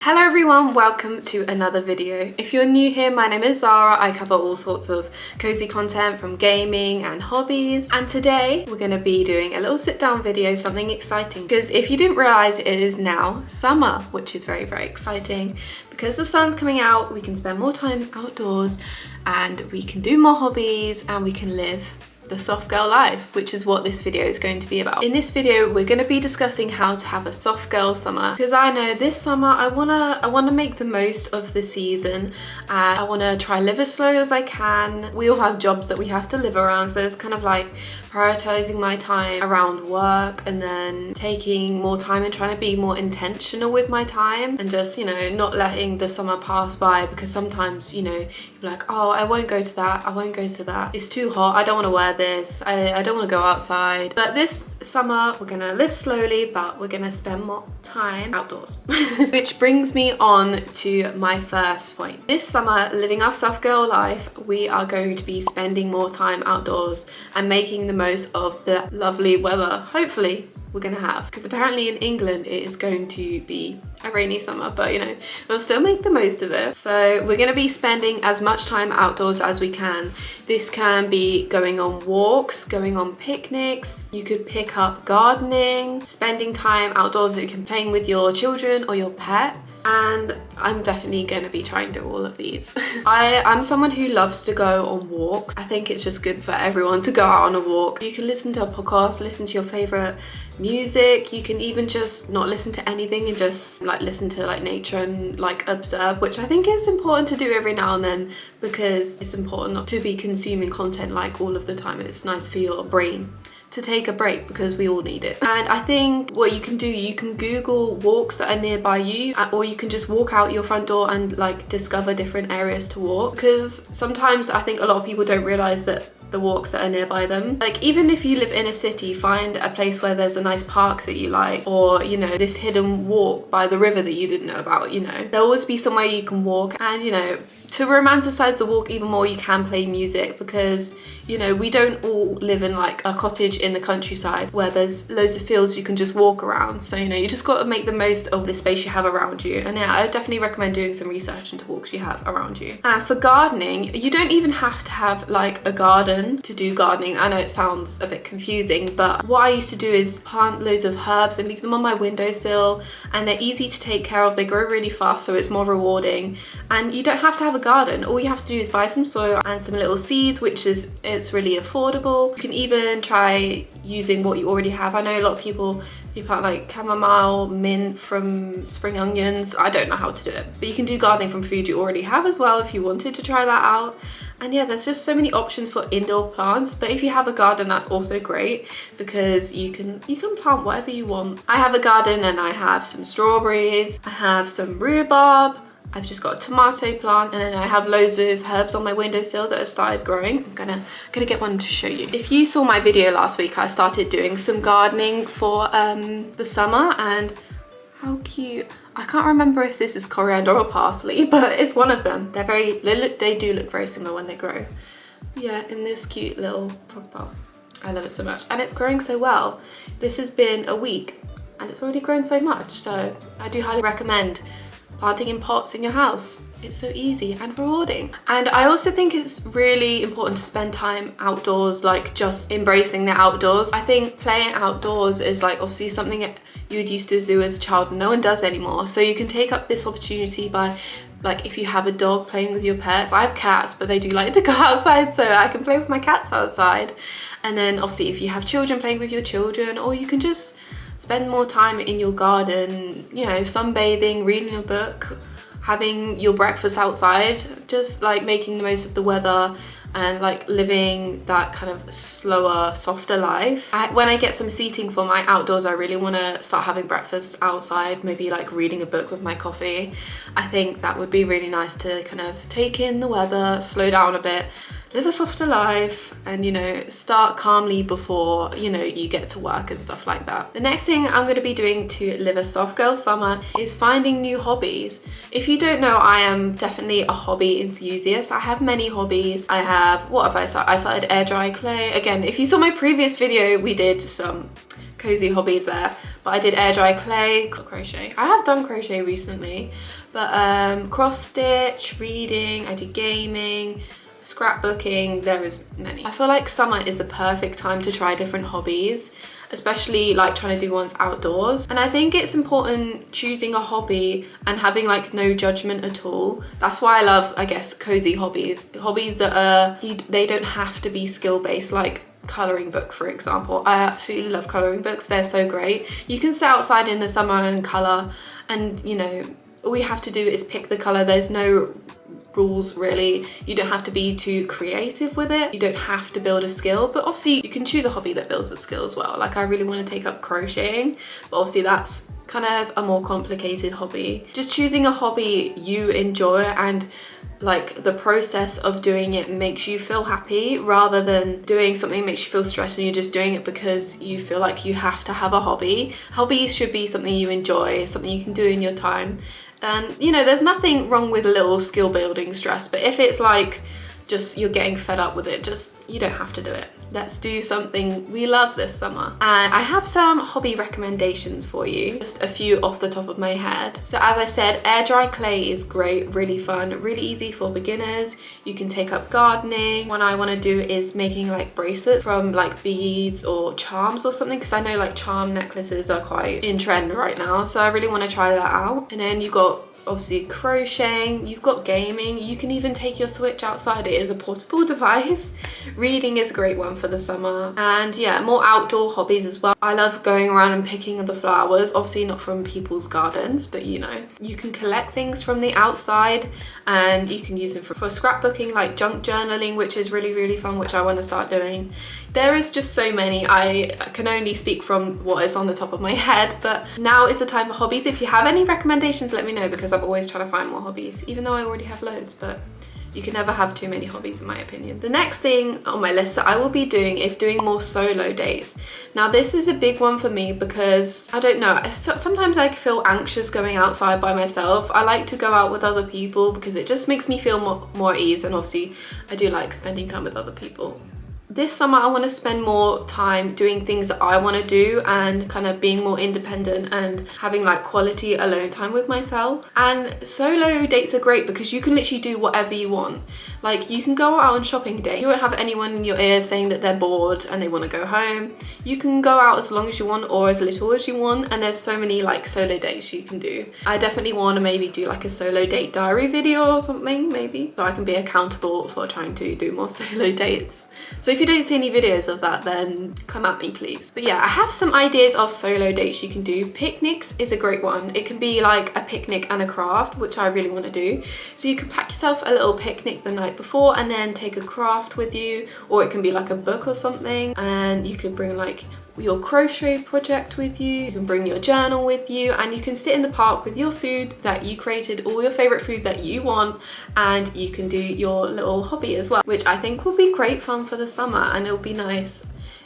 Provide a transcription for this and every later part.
Hello everyone, welcome to another video. If you're new here, my name is Zara. I cover all sorts of cozy content from gaming and hobbies. And today we're going to be doing a little sit down video, something exciting. Because if you didn't realize, it is now summer, which is very, very exciting. Because the sun's coming out, we can spend more time outdoors and we can do more hobbies and we can live the soft girl life, which is what this video is going to be about. In this video, we're going to be discussing how to have a soft girl summer, because I know this summer I wanna make the most of the season, and I want to try live as slow as I can. We all have jobs that we have to live around, so it's kind of like prioritizing my time around work and then taking more time and trying to be more intentional with my time and just, you know, not letting the summer pass by, because sometimes, you know, you're like, oh, I won't go to that, I won't go to that, it's too hot, I don't want to wear this, I don't want to go outside. But this summer we're gonna live slowly, but we're gonna spend more time outdoors. Which brings me on to my first point. This summer, living our soft girl life, we are going to be spending more time outdoors and making the most of the lovely weather, hopefully, we're gonna have, because apparently in England it is going to be a rainy summer, but you know, we'll still make the most of it. So we're gonna be spending as much time outdoors as we can. This can be going on walks, going on picnics, you could pick up gardening, spending time outdoors that you can playing with your children or your pets, and I'm definitely gonna be trying to do all of these. I'm someone who loves to go on walks. I think it's just good for everyone to go out on a walk. You can listen to a podcast, listen to your favorite music, you can even just not listen to anything and just like listen to like nature and like observe, which I think is important to do every now and then, because it's important not to be consuming content like all of the time. It's nice for your brain to take a break, because we all need it. And I think what you can do, you can Google walks that are nearby you, or you can just walk out your front door and like discover different areas to walk, because sometimes I think a lot of people don't realize that the walks that are nearby them. Like, even if you live in a city, find a place where there's a nice park that you like, or you know, this hidden walk by the river that you didn't know about. You know, there'll always be somewhere you can walk. And you know, to romanticize the walk even more, you can play music, because you know, we don't all live in like a cottage in the countryside where there's loads of fields you can just walk around. So you know, you just got to make the most of the space you have around you. And yeah, I would definitely recommend doing some research into walks you have around you. And for gardening, you don't even have to have like a garden to do gardening. I know it sounds a bit confusing, but what I used to do is plant loads of herbs and leave them on my windowsill, and they're easy to take care of, they grow really fast, so it's more rewarding. And you don't have to have a garden. All you have to do is buy some soil and some little seeds, which is, it's really affordable. You can even try using what you already have. I know a lot of people, you plant like chamomile, mint from spring onions. I don't know how to do it, but you can do gardening from food you already have as well if you wanted to try that out. And yeah, there's just so many options for indoor plants. But if you have a garden, that's also great, because you can plant whatever you want. I have a garden and I have some strawberries, I have some rhubarb, I've just got a tomato plant, and then I have loads of herbs on my windowsill that have started growing. I'm gonna get one to show you. If you saw my video last week, I started doing some gardening for the summer, and how cute. I can't remember if this is coriander or parsley, but it's one of them. They do look very similar when they grow. Yeah, in this cute little crock pot. I love it so much, and it's growing so well. This has been a week and it's already grown so much, so I do highly recommend planting in pots in your house. It's so easy and rewarding. And I also think it's really important to spend time outdoors, like just embracing the outdoors. I think playing outdoors is like obviously something you would used to do as a child, no one does anymore. So you can take up this opportunity by, like, if you have a dog, playing with your pets. I have cats, but they do like to go outside, so I can play with my cats outside. And then obviously if you have children, playing with your children, or you can just spend more time in your garden, you know, sunbathing, reading a book, having your breakfast outside, just like making the most of the weather and like living that kind of slower, softer life. When I get some seating for my outdoors, I really want to start having breakfast outside, maybe like reading a book with my coffee. I think that would be really nice to kind of take in the weather, slow down a bit, live a softer life, and you know, start calmly before, you know, you get to work and stuff like that. The next thing I'm going to be doing to live a soft girl summer is finding new hobbies. If you don't know, I am definitely a hobby enthusiast. I have many hobbies. I have, what have I started? I started air dry clay. Again, if you saw my previous video, we did some cozy hobbies there. But I did air dry clay, crochet. I have done crochet recently, but cross stitch, reading, I did gaming, scrapbooking, there is many. I feel like summer is the perfect time to try different hobbies, especially like trying to do ones outdoors. And I think it's important choosing a hobby and having like no judgment at all. That's why I love, I guess, cozy hobbies. Hobbies that are, they don't have to be skill-based, like colouring book, for example. I absolutely love colouring books. They're so great. You can sit outside in the summer and colour, and you know, all you have to do is pick the colour. There's no rules really. You don't have to be too creative with it. You don't have to build a skill, but obviously you can choose a hobby that builds a skill as well. Like I really want to take up crocheting, but obviously that's kind of a more complicated hobby. Just choosing a hobby you enjoy and like the process of doing it makes you feel happy, rather than doing something that makes you feel stressed and you're just doing it because you feel like you have to have a hobby. Hobbies should be something you enjoy, something you can do in your time. And you know, there's nothing wrong with a little skill building stress, but if it's like just you're getting fed up with it, just you don't have to do it. Let's do something we love this summer. And I have some hobby recommendations for you, just a few off the top of my head. So as I said, air dry clay is great, really fun, really easy for beginners. You can take up gardening. One I want to do is making like bracelets from like beads or charms or something, because I know like charm necklaces are quite in trend right now, so I really want to try that out. And then you've got obviously crocheting, you've got gaming, you can even take your Switch outside. It is a portable device. Reading is a great one for the summer. And yeah, more outdoor hobbies as well. I love going around and picking the flowers, obviously not from people's gardens, but you know, you can collect things from the outside and you can use them for scrapbooking, like junk journaling, which is really fun, which I want to start doing. There is just so many. I can only speak from what is on the top of my head, but now is the time for hobbies. If you have any recommendations, let me know, because I'm always trying to find more hobbies, even though I already have loads, but you can never have too many hobbies in my opinion. The next thing on my list that I will be doing is doing more solo dates. Now this is a big one for me because I don't know, sometimes I feel anxious going outside by myself. I like to go out with other people because it just makes me feel more at ease, and obviously I do like spending time with other people. This summer I want to spend more time doing things that I want to do and kind of being more independent and having like quality alone time with myself. And solo dates are great because you can literally do whatever you want. Like you can go out on shopping day, you won't have anyone in your ear saying that they're bored and they want to go home. You can go out as long as you want or as little as you want, and there's so many like solo dates you can do. I definitely want to maybe do like a solo date diary video or something, maybe, so I can be accountable for trying to do more solo dates. So if you don't see any videos of that, then come at me please. But yeah, I have some ideas of solo dates you can do. Picnics is a great one. It can be like a picnic and a craft, which I really want to do. So you can pack yourself a little picnic the night before and then take a craft with you, or it can be like a book or something, and you could bring like your crochet project with you can bring your journal with you, and you can sit in the park with your food that you created, all your favorite food that you want, and you can do your little hobby as well, which I think will be great fun for the summer, and it'll be nice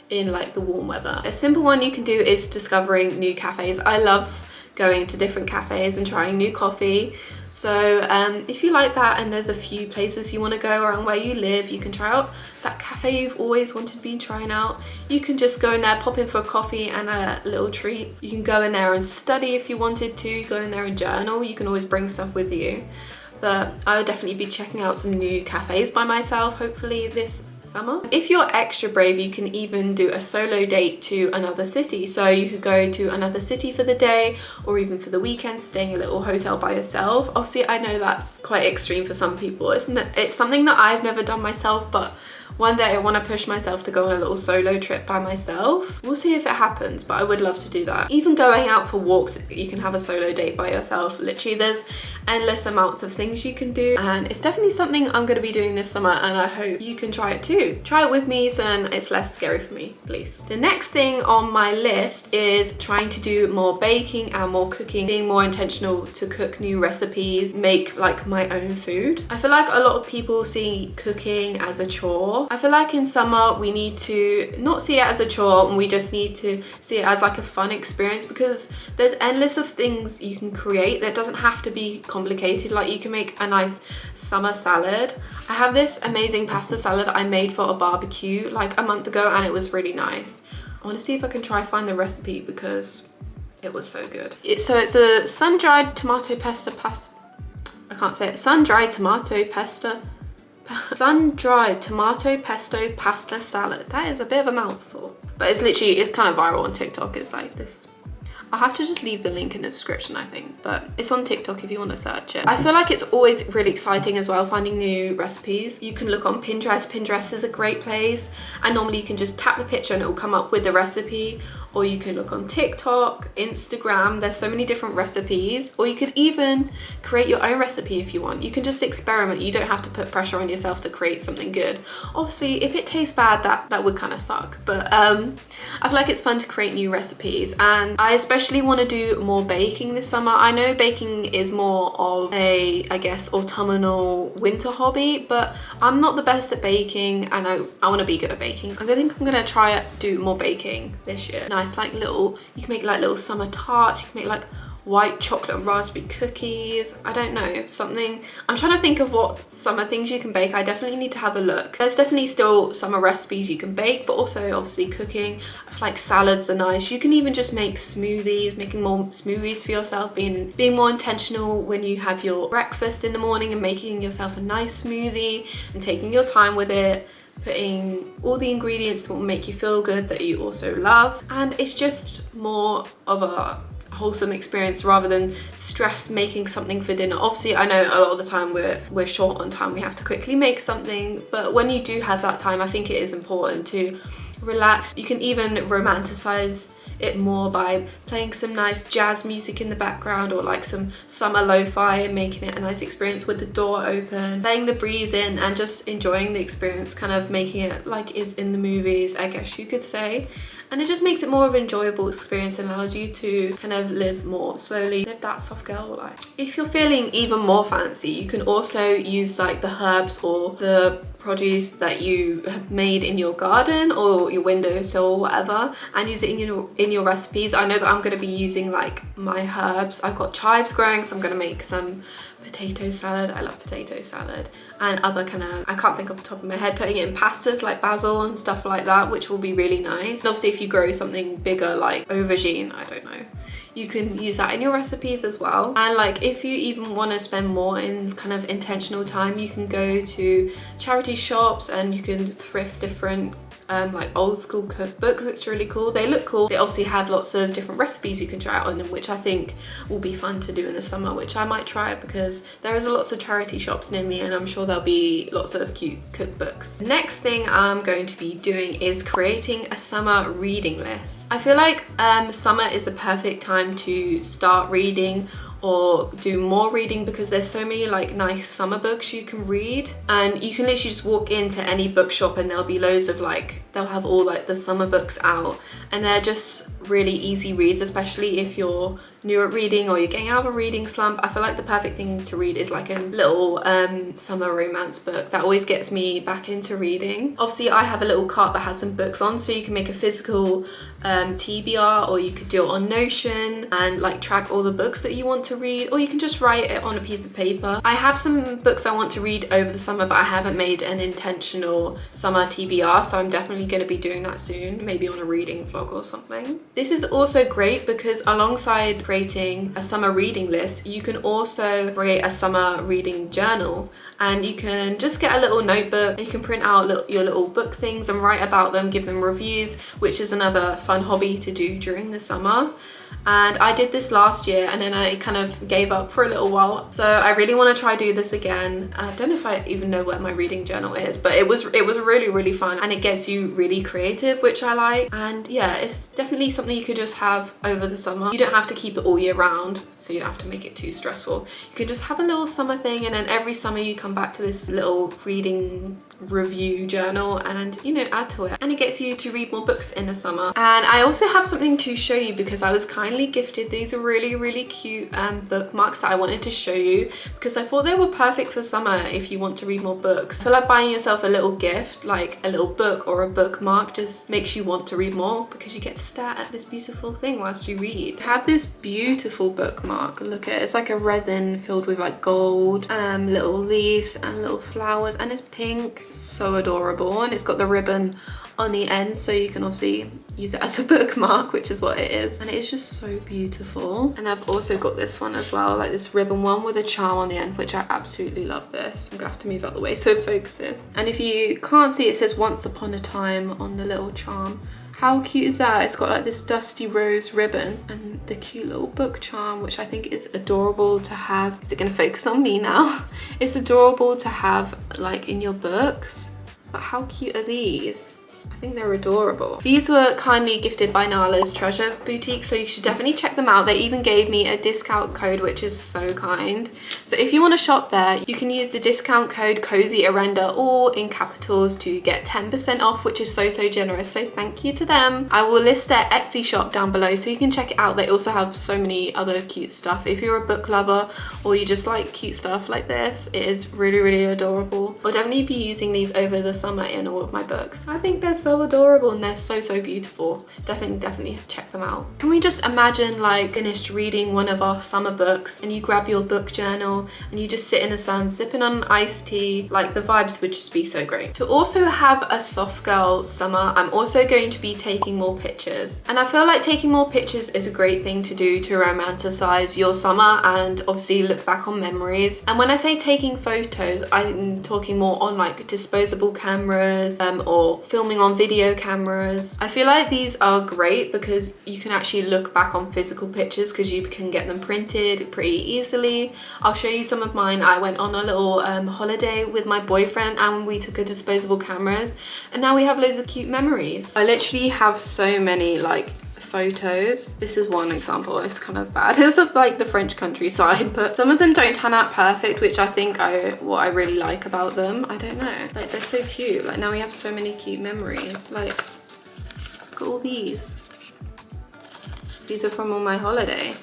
in like the warm weather. A simple one you can do is discovering new cafes. I love going to different cafes and trying new coffee. So if you like that and there's a few places you want to go around where you live, you can try out that cafe you've always wanted to be trying out. You can just go in there, pop in for a coffee and a little treat. You can go in there and study if you wanted to, go in there and journal. You can always bring stuff with you. But I would definitely be checking out some new cafes by myself, hopefully this summer. If you're extra brave, you can even do a solo date to another city. So you could go to another city for the day, or even for the weekend, staying in a little hotel by yourself. Obviously, I know that's quite extreme for some people. It's something that I've never done myself, but one day I want to push myself to go on a little solo trip by myself. We'll see if it happens, but I would love to do that. Even going out for walks, you can have a solo date by yourself. Literally, there's endless amounts of things you can do, and it's definitely something I'm going to be doing this summer, and I hope you can try it too. Try it with me so then it's less scary for me, please. The next thing on my list is trying to do more baking and more cooking, being more intentional to cook new recipes, make like my own food. I feel like a lot of people see cooking as a chore. I feel like in summer we need to not see it as a chore, and we just need to see it as like a fun experience, because there's endless of things you can create that doesn't have to be complicated. Like you can make a nice summer salad. I have this amazing pasta salad I made for a barbecue like a month ago, and it was really nice. I want to see if I can try find the recipe because it was so good. So it's a sun-dried tomato pesto I can't say it. Sun-dried tomato pesto pasta salad. That is a bit of a mouthful, but it's kind of viral on TikTok. It's like this. I'll have to just leave the link in the description, I think, but it's on TikTok if you want to search it. I feel like it's always really exciting as well, finding new recipes. You can look on Pinterest. Pinterest is a great place, and normally you can just tap the picture and it will come up with the recipe, or you can look on TikTok, Instagram. There's so many different recipes, or you could even create your own recipe if you want. You can just experiment. You don't have to put pressure on yourself to create something good. Obviously, if it tastes bad, that would kind of suck, but I feel like it's fun to create new recipes, and I especially want to do more baking this summer. I know baking is more of a, I guess, autumnal winter hobby, but I'm not the best at baking, and I want to be good at baking. I think I'm gonna try do more baking this year. Nice, like little, you can make like little summer tarts, you can make like white chocolate and raspberry cookies. I don't know, something. I'm trying to think of what summer things you can bake. I definitely need to have a look. There's definitely still summer recipes you can bake, but also obviously cooking. I feel like salads are nice. You can even just make smoothies, making more smoothies for yourself, being more intentional when you have your breakfast in the morning and making yourself a nice smoothie and taking your time with it, putting all the ingredients that will make you feel good that you also love. And it's just more of a wholesome experience rather than stress making something for dinner. Obviously, I know a lot of the time we're short on time, we have to quickly make something, but when you do have that time, I think it is important to relax. You can even romanticize it more by playing some nice jazz music in the background, or like some summer lo-fi, and making it a nice experience with the door open, letting the breeze in and just enjoying the experience, kind of making it like is in the movies, I guess you could say. And it just makes it more of an enjoyable experience and allows you to kind of live more slowly, live that soft girl life. If you're feeling even more fancy, you can also use like the herbs or the produce that you have made in your garden or your windowsill or whatever, and use it in your recipes. I know that I'm going to be using like my herbs. I've got chives growing, so I'm going to make some potato salad. I love potato salad, and other kind of, I can't think off the top of my head, putting it in pastas like basil and stuff like that, which will be really nice. And obviously if you grow something bigger like aubergine, I don't know, you can use that in your recipes as well. And like if you even want to spend more in kind of intentional time, you can go to charity shops and you can thrift different like old school cookbooks, which are really cool. They look cool. They obviously have lots of different recipes you can try out on them, which I think will be fun to do in the summer, which I might try because there is lots of charity shops near me, and I'm sure there'll be lots of cute cookbooks. Next thing I'm going to be doing is creating a summer reading list. I feel like summer is the perfect time to start reading or do more reading, because there's so many like nice summer books you can read, and you can literally just walk into any bookshop and there'll be loads of like, they'll have all like the summer books out, and they're just really easy reads, especially if you're new at reading or you're getting out of a reading slump. I feel like the perfect thing to read is like a little summer romance book that always gets me back into reading. Obviously I have a little cart that has some books on, so you can make a physical TBR, or you could do it on Notion and like track all the books that you want to read, or you can just write it on a piece of paper. I have some books I want to read over the summer, but I haven't made an intentional summer TBR, so I'm definitely going to be doing that soon, maybe on a reading vlog or something. This is also great because alongside creating a summer reading list, you can also create a summer reading journal, and you can just get a little notebook and you can print out your little book things and write about them, give them reviews, which is another fun hobby to do during the summer. And I did this last year and then I kind of gave up for a little while, so I really want to try do this again. I don't know if I even know where my reading journal is, but it was really fun, and it gets you really creative, which I like. And yeah, it's definitely something you could just have over the summer. You don't have to keep it all year round, so you don't have to make it too stressful. You can just have a little summer thing, and then every summer you come back to this little reading review journal and, you know, add to it, and it gets you to read more books in the summer. And I also have something to show you because I was kindly gifted these are really cute bookmarks that I wanted to show you because I thought they were perfect for summer if you want to read more books. I feel like buying yourself a little gift like a little book or a bookmark just makes you want to read more because you get to stare at this beautiful thing whilst you read. I have this beautiful bookmark, look at it, it's like a resin filled with like gold, little leaves and little flowers, and it's pink, so adorable, and it's got the ribbon on the end, so you can obviously use it as a bookmark, which is what it is. And it is just so beautiful. And I've also got this one as well, like this ribbon one with a charm on the end, which I absolutely love this. I'm gonna have to move out the way so it focuses. And if you can't see, it says once upon a time on the little charm. How cute is that? It's got like this dusty rose ribbon and the cute little book charm, which I think is adorable to have. Is it gonna focus on me now? It's adorable to have like in your books. But how cute are these? I think they're adorable. These were kindly gifted by Nala's Treasure Boutique, so you should definitely check them out. They even gave me a discount code, which is so kind. So if you want to shop there, you can use the discount code cosyorenda, all in capitals, to get 10% off, which is so generous. So thank you to them. I will list their Etsy shop down below so you can check it out. They also have so many other cute stuff. If you're a book lover or you just like cute stuff like this, it is really adorable. I'll definitely be using these over the summer in all of my books. I think they're so adorable and they're so beautiful. Definitely check them out. Can we just imagine like finished reading one of our summer books and you grab your book journal and you just sit in the sun sipping on an iced tea? Like, the vibes would just be so great. To also have a soft girl summer, I'm also going to be taking more pictures, and I feel like taking more pictures is a great thing to do to romanticize your summer and obviously look back on memories. And when I say taking photos, I'm talking more on like disposable cameras or filming on video cameras. I feel like these are great because you can actually look back on physical pictures because you can get them printed pretty easily. I'll show you some of mine. I went on a little holiday with my boyfriend and we took a disposable cameras, and now we have loads of cute memories. I literally have so many like photos. This is one example. It's kind of bad. It's of like the French countryside, but some of them don't turn out perfect, which I think what I really like about them. I don't know, like they're so cute. Like now we have so many cute memories. Like look at all these. These are from on my holiday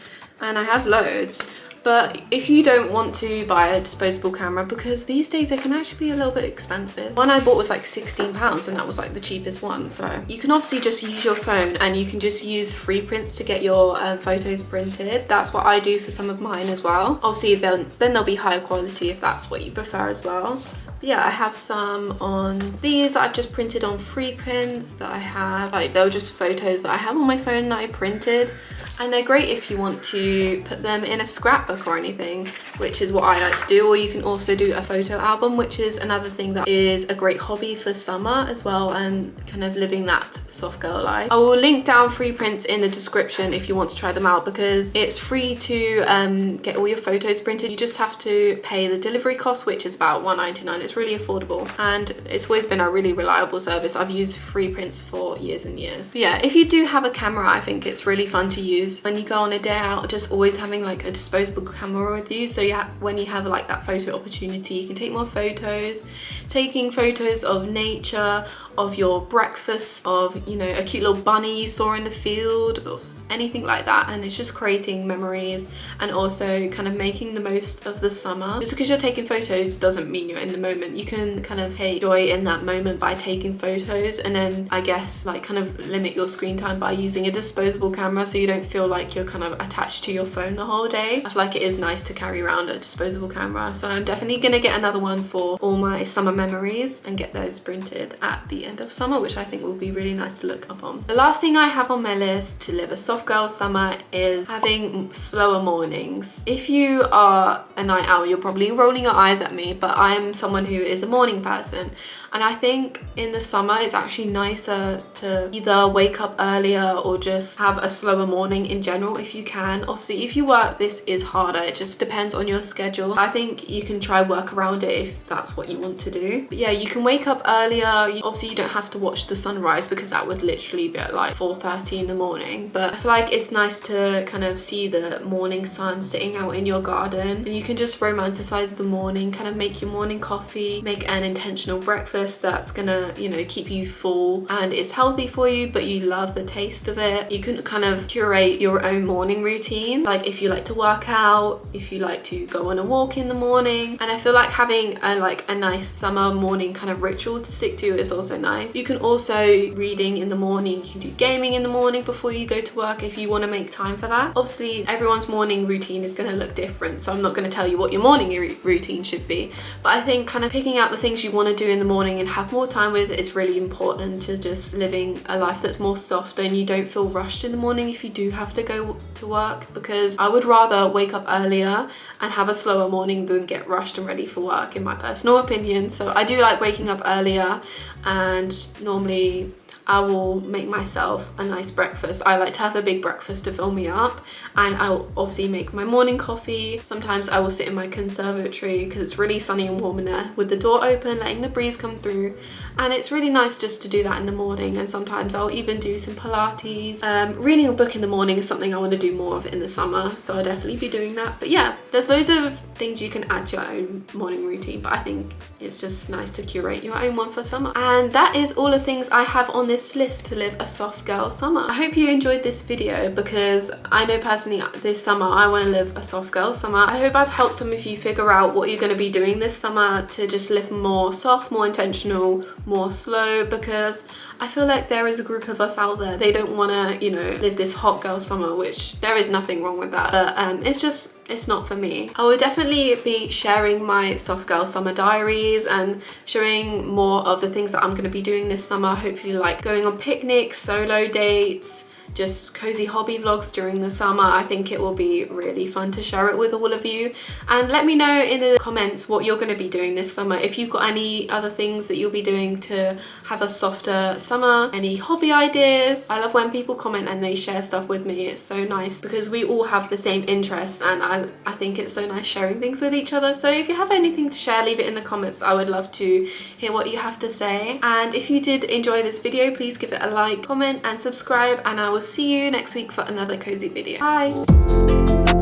and I have loads. But if you don't want to buy a disposable camera, because these days they can actually be a little bit expensive. One I bought was like £16 and that was like the cheapest one. So you can obviously just use your phone and you can just use free prints to get your photos printed. That's what I do for some of mine as well. Obviously then they'll be higher quality if that's what you prefer as well. But yeah, I have some on these that I've just printed on free prints that I have. Like they're just photos that I have on my phone that I printed. And they're great if you want to put them in a scrapbook or anything, which is what I like to do. Or you can also do a photo album, which is another thing that is a great hobby for summer as well, and kind of living that soft girl life. I will link down free prints in the description if you want to try them out, because it's free to get all your photos printed. You just have to pay the delivery cost, which is about £1.99. It's really affordable and it's always been a really reliable service. I've used free prints for years and years. But yeah, if you do have a camera, I think it's really fun to use when you go on a day out, just always having like a disposable camera with you. So when you have like that photo opportunity, you can take more photos. Taking photos of nature, of your breakfast, of, you know, a cute little bunny you saw in the field or anything like that, and it's just creating memories and also kind of making the most of the summer. Just because you're taking photos doesn't mean you're in the moment. You can kind of take joy in that moment by taking photos, and then I guess like kind of limit your screen time by using a disposable camera so you don't feel like you're kind of attached to your phone the whole day. I feel like it is nice to carry around a disposable camera, so I'm definitely gonna get another one for all my summer memories and get those printed at the end of summer, which I think will be really nice to look up on. The last thing I have on my list to live a soft girl summer is having slower mornings. If you are a night owl, you're probably rolling your eyes at me, but I'm someone who is a morning person. And I think in the summer it's actually nicer to either wake up earlier or just have a slower morning in general if you can. Obviously if you work, this is harder. It just depends on your schedule. I think you can try work around it if that's what you want to do. But yeah, you can wake up earlier. Obviously you don't have to watch the sunrise because that would literally be at like 4:30 in the morning. But I feel like it's nice to kind of see the morning sun sitting out in your garden, and you can just romanticize the morning, kind of make your morning coffee, make an intentional breakfast that's gonna, you know, keep you full and it's healthy for you, but you love the taste of it. You can kind of curate your own morning routine, like if you like to work out, if you like to go on a walk in the morning. And I feel like having a nice summer morning kind of ritual to stick to is also nice. You can also reading in the morning, you can do gaming in the morning before you go to work if you want to make time for that. Obviously everyone's morning routine is going to look different, so I'm not going to tell you what your morning routine should be, but I think kind of picking out the things you want to do in the morning morning and have more time with, it's really important to just living a life that's more soft and you don't feel rushed in the morning if you do have to go to work, because I would rather wake up earlier and have a slower morning than get rushed and ready for work, in my personal opinion. So I do like waking up earlier, and normally I will make myself a nice breakfast. I like to have a big breakfast to fill me up, and I'll obviously make my morning coffee. Sometimes I will sit in my conservatory because it's really sunny and warm in there with the door open, letting the breeze come through, and it's really nice just to do that in the morning. And sometimes I'll even do some Pilates. Reading a book in the morning is something I want to do more of in the summer, so I'll definitely be doing that. But yeah, there's loads of things you can add to your own morning routine, but I think it's just nice to curate your own one for summer. And that is all the things I have on this list to live a soft girl summer. I hope you enjoyed this video, because I know personally this summer I want to live a soft girl summer. I hope I've helped some of you figure out what you're going to be doing this summer to just live more soft, more intentional, more slow, because I feel like there is a group of us out there, they don't want to, you know, live this hot girl summer, which there is nothing wrong with that, but it's not for me. I will definitely be sharing my soft girl summer diaries and showing more of the things that I'm going to be doing this summer, hopefully like going on picnics, solo dates, just cozy hobby vlogs during the summer. I think it will be really fun to share it with all of you, and let me know in the comments what you're going to be doing this summer. If you've got any other things that you'll be doing to have a softer summer, any hobby ideas. I love when people comment and they share stuff with me. It's so nice because we all have the same interests, and I think it's so nice sharing things with each other. So if you have anything to share, leave it in the comments. I would love to hear what you have to say. And if you did enjoy this video, please give it a like, comment and subscribe, and I will see you next week for another cozy video. Bye!